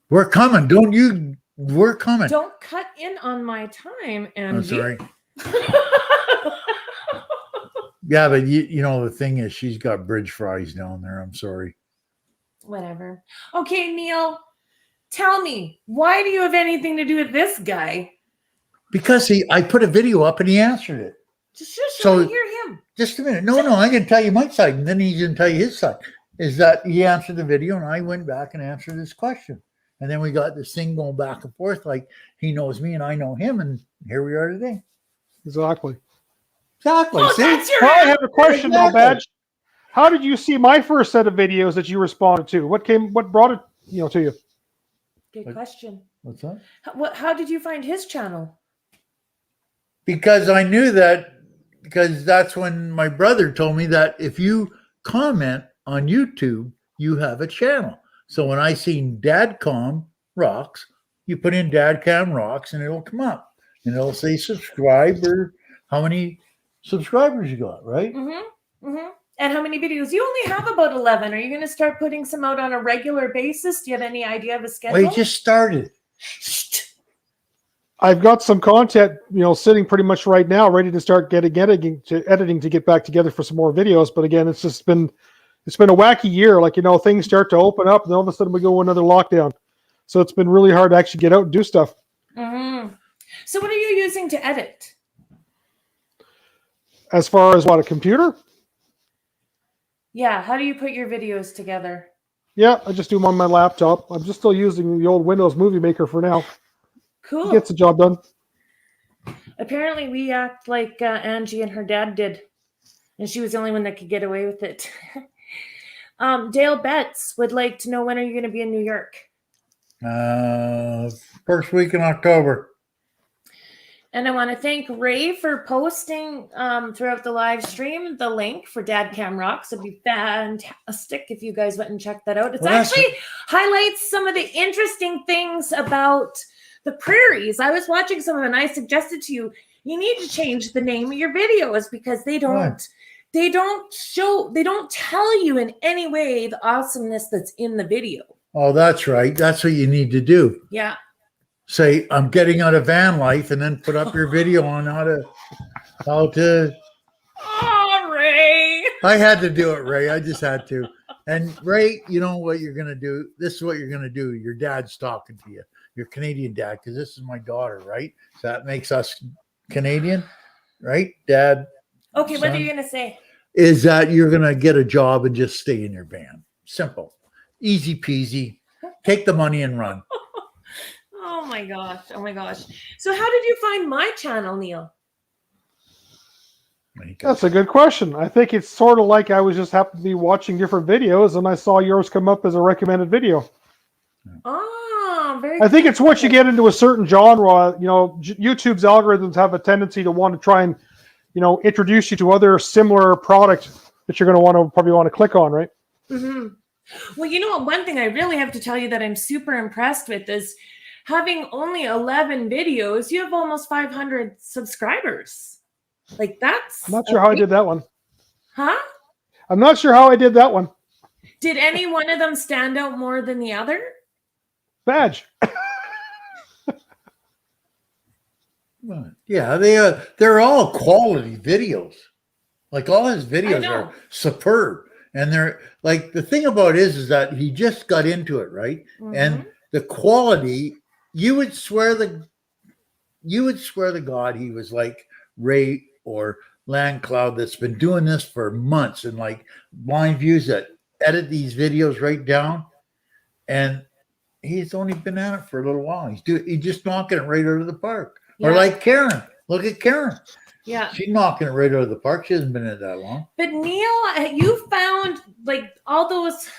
We're coming. Don't you? We're coming. Don't cut in on my time, Angie. I'm sorry. Yeah, but the thing is, she's got bridge fries down there. I'm sorry. Whatever. Okay, Neil, tell me, why do you have anything to do with this guy? Because I put a video up and he answered it. Just so hear him. Just a minute. No, I'm going to tell you my side, and then he's going to tell you his side. Is that he answered the video, and I went back and answered this question. And then we got this thing going back and forth, like he knows me and I know him, and here we are today. Exactly. Oh, See? that's your I have a question, Exactly. Badge. How did you see my first set of videos that you responded to? What brought it, to you? Good question. What's that? How did you find his channel? Because I knew that, because that's when my brother told me that if you comment on YouTube, you have a channel. So when I seen DadCam Rocks, you put in DadCam Rocks and it'll come up. And it'll say subscribe or how many subscribers you got, right? And how many videos? You only have about 11. Are you going to start putting some out on a regular basis? Do you have any idea of a schedule? We just started. I've got some content, sitting pretty much right now, ready to start editing to get back together for some more videos. But again, it's been a wacky year. Like, things start to open up and all of a sudden we go another lockdown. So it's been really hard to actually get out and do stuff. So what are you using to edit? As far as what, a computer? Yeah. How do you put your videos together? Yeah, I just do them on my laptop. I'm just still using the old Windows Movie Maker for now. Cool. It gets the job done. Apparently we act like Angie and her dad did. And she was the only one that could get away with it. Dale Betts would like to know, when are you going to be in New York? First week in October. And I want to thank Ray for posting throughout the live stream the link for DadCam Rocks. It'd be fantastic if you guys went and checked that out. It's actually highlights some of the interesting things about the prairies. I was watching some of it and I suggested to you, you need to change the name of your videos because they don't tell you in any way the awesomeness that's in the video. Oh, that's right. That's what you need to do. Yeah. Say, I'm getting out of van life, and then put up your video on how to. Oh, Ray. I had to do it, Ray. I just had to. And Ray, you know what you're going to do? This is what you're going to do. Your dad's talking to you. Your Canadian dad, because this is my daughter, right? So that makes us Canadian, right? Dad. Okay, son, what are you going to say? Is that you're going to get a job and just stay in your van. Simple. Easy peasy. Take the money and run. Oh my gosh. Oh my gosh. So how did you find my channel, Neil? That's a good question. I think it's sort of like I was just happened to be watching different videos and I saw yours come up as a recommended video. Oh, very I think it's once you get into a certain genre, YouTube's algorithms have a tendency to want to try and, introduce you to other similar products that you're going to probably want to click on, right? Mm-hmm. Well, one thing I really have to tell you that I'm super impressed with is having only 11 videos, you have almost 500 subscribers. Like, that's... I'm not sure how I did that one. Huh? I'm not sure how I did that one. Did any one of them stand out more than the other? Badge. Yeah, they're all quality videos. Like all his videos are superb. And they're like, the thing about it is that he just got into it, right? And the quality, you would swear to God he was like Ray or Landcloud that's been doing this for months, and like blind views that edit these videos right down. And he's only been at it for a little while. He's just knocking it right out of the park. Yeah. Or like Karen. Look at Karen. Yeah. She's knocking it right out of the park. She hasn't been in it that long. But Neil, you found like all those,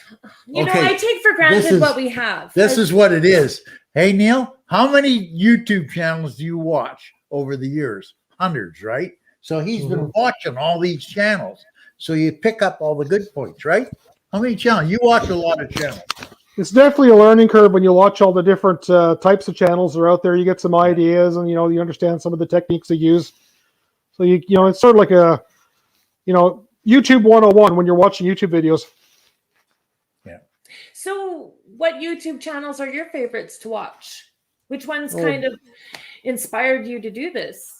you know, I take for granted what we have. This is what it is. Hey, Neil, how many YouTube channels do you watch over the years? Hundreds, right? So he's been watching all these channels. So you pick up all the good points, right? How many channels? You watch a lot of channels. It's definitely a learning curve when you watch all the different types of channels that are out there. You get some ideas, and you know, you understand some of the techniques they use. So you know, it's sort of like a, you know, YouTube 101 when you're watching YouTube videos. Yeah. So what YouTube channels are your favorites to watch? Which ones kind of inspired you to do this?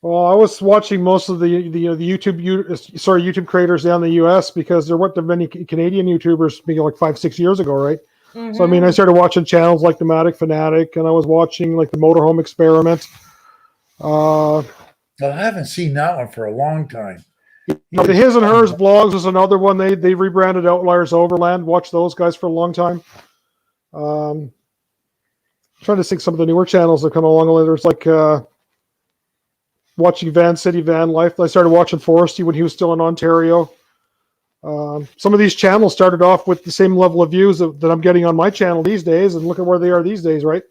Well, I was watching most of the YouTube creators down in the US because there weren't that many Canadian YouTubers, maybe like 5-6 years ago, right? So I mean, I started watching channels like Nomadic Fanatic, and I was watching like the Motorhome Experiment. I haven't seen that one for a long time. You know, the His and Hers vlogs is another one. They rebranded Outliers Overland. Watched those guys for a long time. Trying to think some of the newer channels that come along. There's like watching Van City Van Life. I started watching Foresty when he was still in Ontario. Some of these channels started off with the same level of views that I'm getting on my channel these days, and look at where they are these days, right?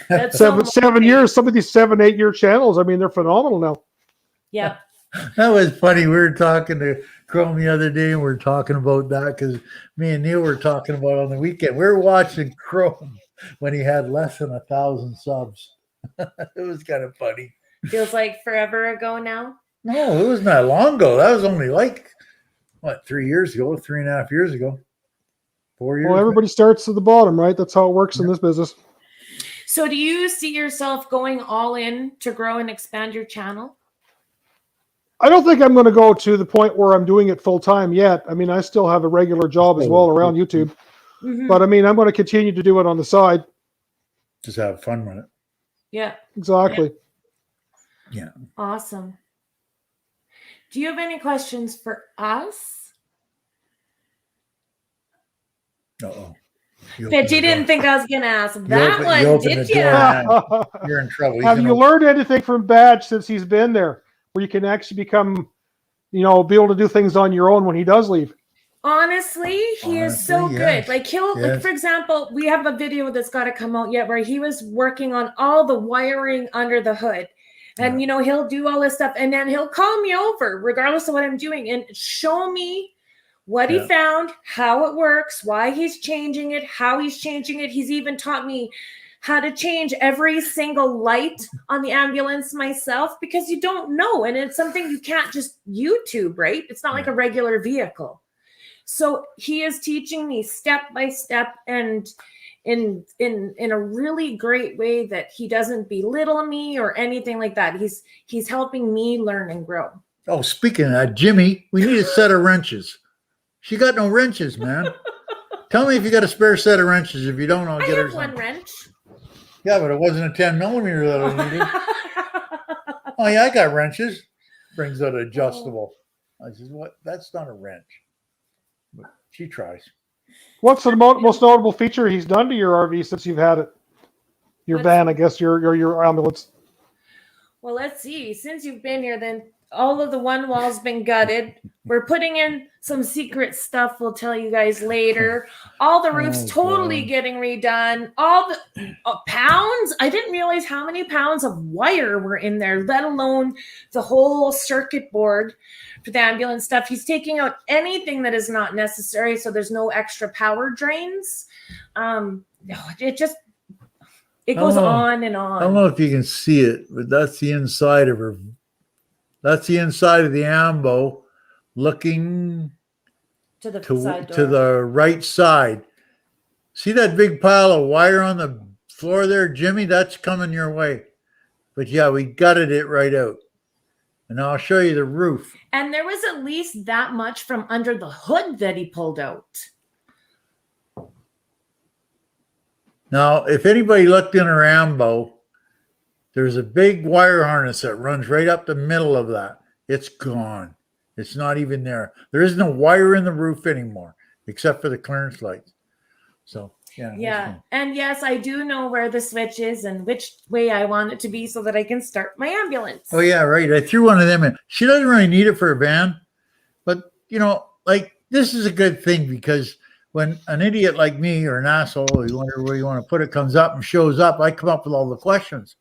That's 7 years. Some of these 7-8 year channels, I mean, they're phenomenal now. Yeah. That was funny. We were talking to Chrome the other day, and we were talking about that because me and Neil were talking about on the weekend. We were watching Chrome when he had less than 1,000 subs. It was kind of funny. Feels like forever ago now. No, it wasn't that long ago. That was only like, what, 3 years ago, 3.5 years ago, 4 years. Well, everybody starts at the bottom, right? That's how it works in this business. So do you see yourself going all in to grow and expand your channel? I don't think I'm going to go to the point where I'm doing it full time yet. I mean, I still have a regular job as well around YouTube. But I mean, I'm going to continue to do it on the side. Just have fun with it. Yeah. Exactly. Yeah. Awesome. Do you have any questions for us? Uh-oh. Bet you didn't think I was going to ask that one, did you? You're in trouble. Have you learned anything from Badge since he's been there, where you can actually become, you know, be able to do things on your own when he does leave? Honestly, he is so good. Like like, for example, we have a video that's got to come out yet where he was working on all the wiring under the hood. And, you know, he'll do all this stuff, and then he'll call me over regardless of what I'm doing and show me what he found, how it works, why he's changing it, how he's changing it. He's even taught me how to change every single light on the ambulance myself, because you don't know. And it's something you can't just YouTube, right? It's not like a regular vehicle. So he is teaching me step by step, and in a really great way that he doesn't belittle me or anything like that. He's helping me learn and grow. Oh, speaking of that, Jimmy, we need a set of wrenches. She got no wrenches, man. Tell me if you got a spare set of wrenches. If you don't, I'll get her some. I have one wrench. Yeah, but it wasn't a 10 millimeter that I needed. Oh, yeah, I got wrenches. Brings out adjustable. I says, what? That's not a wrench. But she tries. What's the most notable feature he's done to your RV since you've had it? Your van, I guess, your ambulance. Well, let's see. Since you've been here, then all of the one wall's been gutted. We're putting in some secret stuff we'll tell you guys later. All the roofs totally getting redone. All the pounds. I didn't realize how many pounds of wire were in there, let alone the whole circuit board for the ambulance stuff. He's taking out anything that is not necessary, so there's no extra power drains. It goes on and on. I don't know if you can see it, but that's the inside of her. That's the inside of the ambo, looking To the side door. to the right side. See that big pile of wire on the floor there, Jimmy? That's coming your way. But yeah, we gutted it right out. And I'll show you the roof. And there was at least that much from under the hood that he pulled out. Now, if anybody looked in a Rambo, there's a big wire harness that runs right up the middle of that. It's gone. It's not even there. There isn't a wire in the roof anymore, except for the clearance lights. So, yeah. Yeah. And yes, I do know where the switch is and which way I want it to be so that I can start my ambulance. Oh, yeah, right. I threw one of them in. She doesn't really need it for a van. But, you know, like, this is a good thing because when an idiot like me or an asshole, or you wonder where you want to put it, comes up and shows up, I come up with all the questions.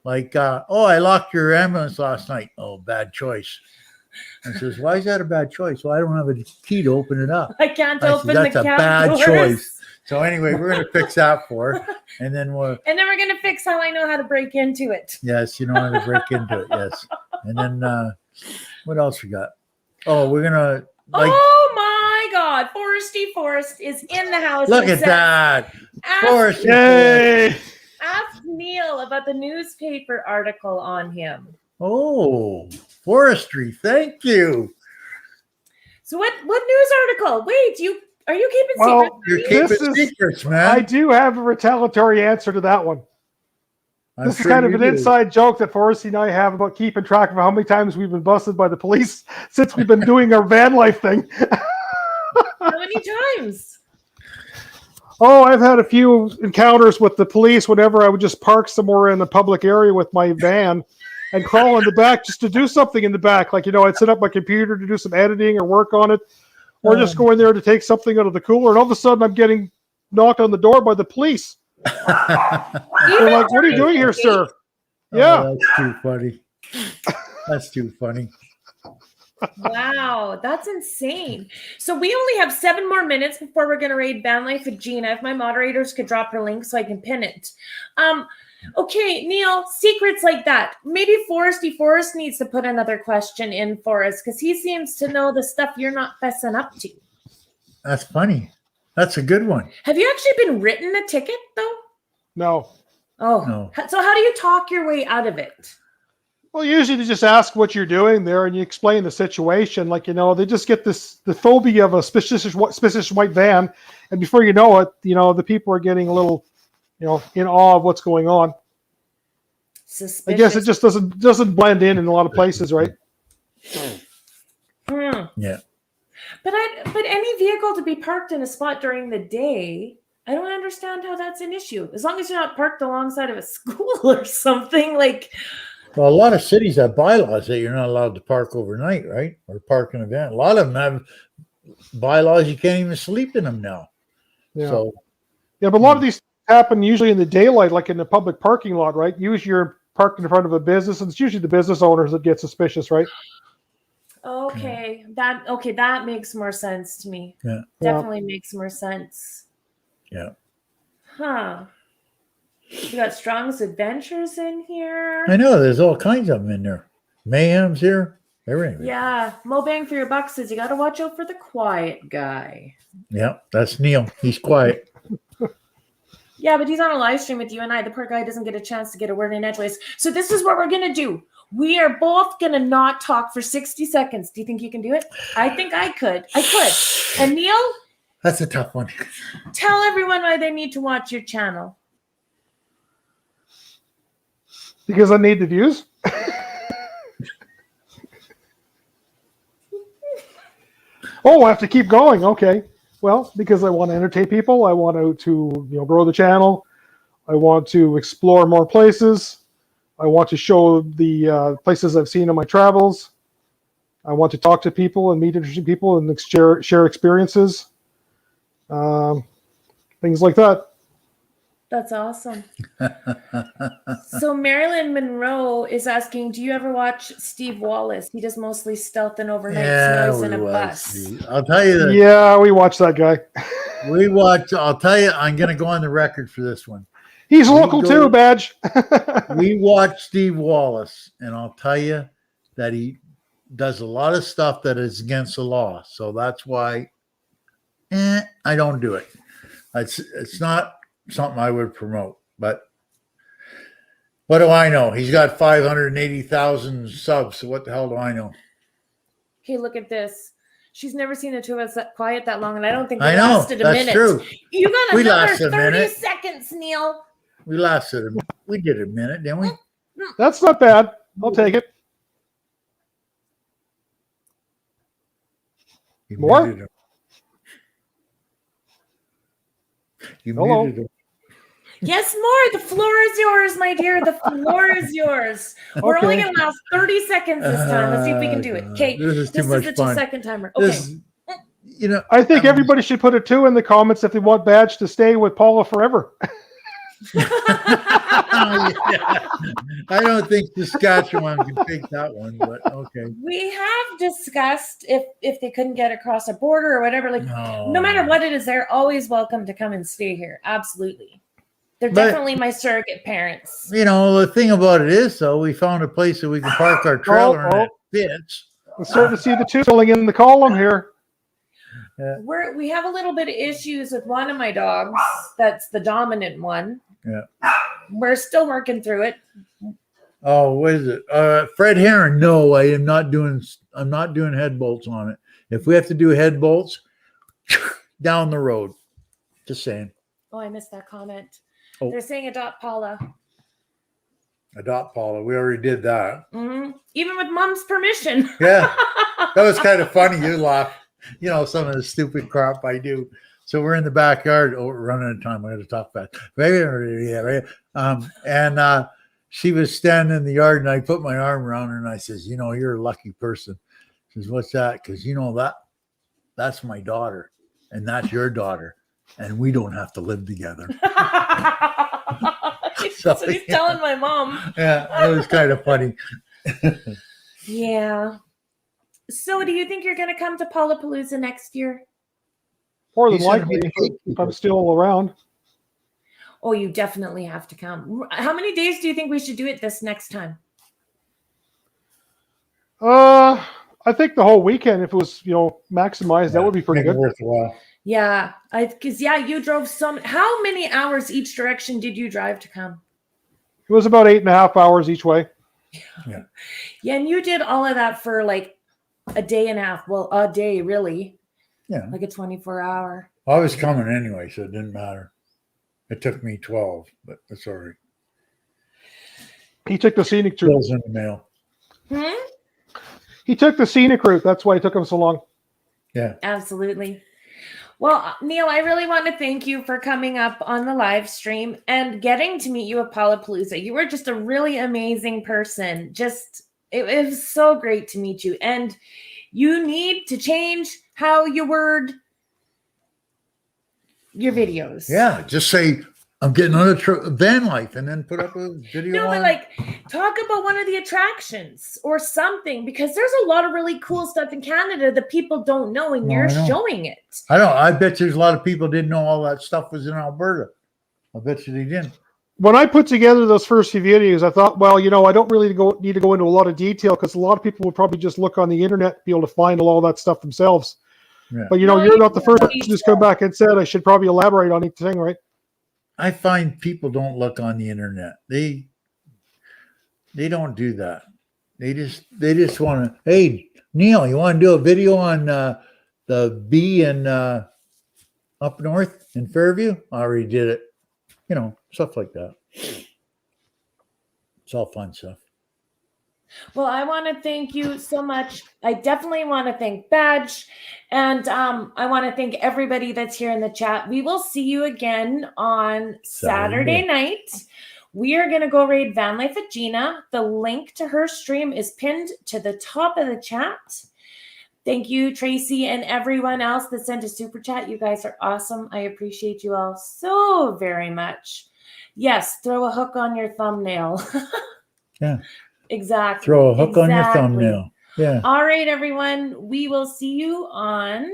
Like, oh, I locked your ambulance last night. Oh, bad choice. And says, why is that a bad choice? Well, I don't have a key to open it up. I can't open the That's a cab bad doors. choice. So anyway, we're going to fix that for her. And then we're going to fix how I know how to break into it. yes, you know how to break into it. Yes. And then what else we got? Oh, we're going to oh my God. Foresty Forest is in the house. Look at that. Foresty Yay! Ask Neil about the newspaper article on him. Oh, forestry. Thank you. So what news article? Wait, are you keeping Well, secrets? You're This keeping is- secrets, man. I do have a retaliatory answer to that one. I'm This is sure kind of you an do. inside joke that Foresty and I have about keeping track of how many times we've been busted by the police since we've been doing our van life thing. How many times? Oh, I've had a few encounters with the police whenever I would just park somewhere in a public area with my van and crawl in the back just to do something in the back. Like, I'd set up my computer to do some editing or work on it, or just go in there to take something out of the cooler. And all of a sudden I'm getting knocked on the door by the police. They're like, what are you doing here, sir? Yeah. Oh, that's too funny. That's too funny. Wow, that's insane. So we only have 7 more minutes before we're going to raid Van Life with Gina. If my moderators could drop her link so I can pin it. Okay, Neil, secrets like that. Maybe Foresty Forest needs to put another question in for us because he seems to know the stuff you're not fessing up to. That's funny. That's a good one. Have you actually been written a ticket, though? No. Oh, No. So how do you talk your way out of it? Well, usually they just ask what you're doing there and you explain the situation. Like, they just get the phobia of a suspicious white van. And before you know it, the people are getting a little, in awe of what's going on. Suspicious. I guess it just doesn't blend in a lot of places, right? Yeah. But any vehicle to be parked in a spot during the day, I don't understand how that's an issue. As long as you're not parked alongside of a school or something like. Well, a lot of cities have bylaws that you're not allowed to park overnight, right? Or park in a van. A lot of them have bylaws you can't even sleep in them now. Yeah. So Yeah, but a lot of these happen usually in the daylight, like in the public parking lot, right? Usually you're parked in front of a business, and it's usually the business owners that get suspicious, right? Okay, that makes more sense to me. Yeah. Definitely makes more sense. Yeah. Huh. We got Strong's Adventures in here. I know there's all kinds of them in there. Mayhem's here. Everything. Yeah, Mo Bang for your buck says you got to watch out for the quiet guy. Yeah, that's Neil. He's quiet. Yeah, but he's on a live stream with you and I. The poor guy doesn't get a chance to get a word in edgeways. So this is what we're going to do. We are both going to not talk for 60 seconds. Do you think you can do it? I think I could. And Neil? That's a tough one. Tell everyone why they need to watch your channel. Because I need the views. Oh, I have to keep going. Okay. Well, because I want to entertain people. I want to grow the channel. I want to explore more places. I want to show the places I've seen in my travels. I want to talk to people and meet interesting people and share experiences. Things like that. That's awesome. So Marilyn Monroe is asking, do you ever watch Steve Wallace? He does mostly stealth and overnight snows in a bus. I'll tell you that. Yeah, we watch that guy. I'll tell you, I'm going to go on the record for this one. He's local too, Badge. We watch Steve Wallace, and I'll tell you that he does a lot of stuff that is against the law. So that's why I don't do it. It's not something I would promote. But what do I know? He's got 580,000 subs. So what the hell do I know? Hey, look at this. She's never seen the two of us that quiet that long, and I don't think we I know. lasted a That's minute. true. You got We another lasted a 30 minute. seconds, Neil. We lasted a We did a minute, didn't we? That's not bad. I'll take it. You More? muted him. You Hello. muted him. Yes, more. The floor is yours, my dear. The floor is yours. We're only Okay. going to last 30 seconds this time. Let's see if we can do it. Okay. This is too This much is the fun. 2-second timer. Okay. This, you know, I think I'm- everybody should put a 2 in the comments if they want Badge to stay with Paula forever. Yeah. I don't think Saskatchewan can take that one, but okay. We have discussed if they couldn't get across a border or whatever. Like, no Oh. matter what it is, they're always welcome to come and stay here. Absolutely. They're But- definitely my surrogate parents. You know, the thing about it is, though, we found a place that we can park our trailer and it fits. I'm starting to see the 2 filling in the column here. We have a little bit of issues with one of my dogs. That's the dominant one. Yeah. We're still working through it. Oh, what is it? Fred Heron. No, I'm not doing head bolts on it. If we have to do head bolts, down the road. Just saying. Oh, I missed that comment. Oh. They're saying adopt Paula. Adopt Paula. We already did that. Even with mom's permission. Yeah. That was kind of funny. You laugh. You know, some of the stupid crap I do. So we're in the backyard. Oh, we're running out of time. I got to talk fast. And she was standing in the yard, and I put my arm around her, and I says, "You know, you're a lucky person." She says, "What's that?" Because you know that's my daughter, and that's your daughter, and we don't have to live together. So he's telling my mom. Yeah, that was kind of funny. Yeah. So do you think you're going to come to Paula-palooza next year? More than He said likely, we- if I'm still around. Oh, you definitely have to come. How many days do you think we should do it this next time? I think the whole weekend, if it was, maximized, that would be pretty Make it good. worthwhile. Yeah, because you drove some. How many hours each direction did you drive to come? It was about 8.5 hours each way. Yeah, and you did all of that for like a day and a half. Well, a day really, Yeah. like a 24-hour. I was coming anyway, so it didn't matter. It took me 12, but that's all right. He took the scenic route. Bills in the mail. He took the scenic route. That's why it took him so long. Yeah. Absolutely. Well, Neil, I really want to thank you for coming up on the live stream and getting to meet you at Paula-palooza. You were just a really amazing person. It was so great to meet you. And you need to change how you word your videos. Yeah. Just say, I'm getting on a van life, and then put up a video. No, on. but like talk about one of the attractions or something, because there's a lot of really cool stuff in Canada that people don't know, and No, you're I know. showing it. I know. I bet there's a lot of people didn't know all that stuff was in Alberta. I bet you they didn't. When I put together those first few videos, I thought, well, I don't really need to go into a lot of detail because a lot of people would probably just look on the internet, be able to find all that stuff themselves. Yeah. But No, you're not the first you- person who's come back and said I should probably elaborate on each thing, right? I find people don't look on the internet. They don't do that. They just want to. Hey, Neil, you want to do a video on the bee in up north in Fairview? I already did it. Stuff like that. It's all fun stuff. Well, I want to thank you so much. I definitely want to thank Badge, and I want to thank everybody that's here in the chat. We will see you again on Saturday night. We are going to go raid Van Life with Gina. The link to her stream is pinned to the top of the chat. Thank you, Tracy, and everyone else that sent a super chat. You guys are awesome. I appreciate you all so very much. Yes, throw a hook on your thumbnail. Yeah. Exactly. Throw a hook on your Exactly. thumbnail. Yeah. All right, everyone. We will see you on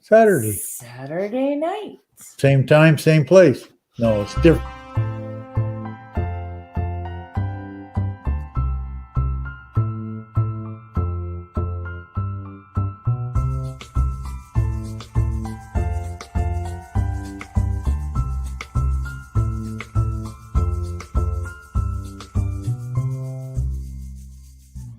Saturday. Saturday night. Same time, same place. No, it's different.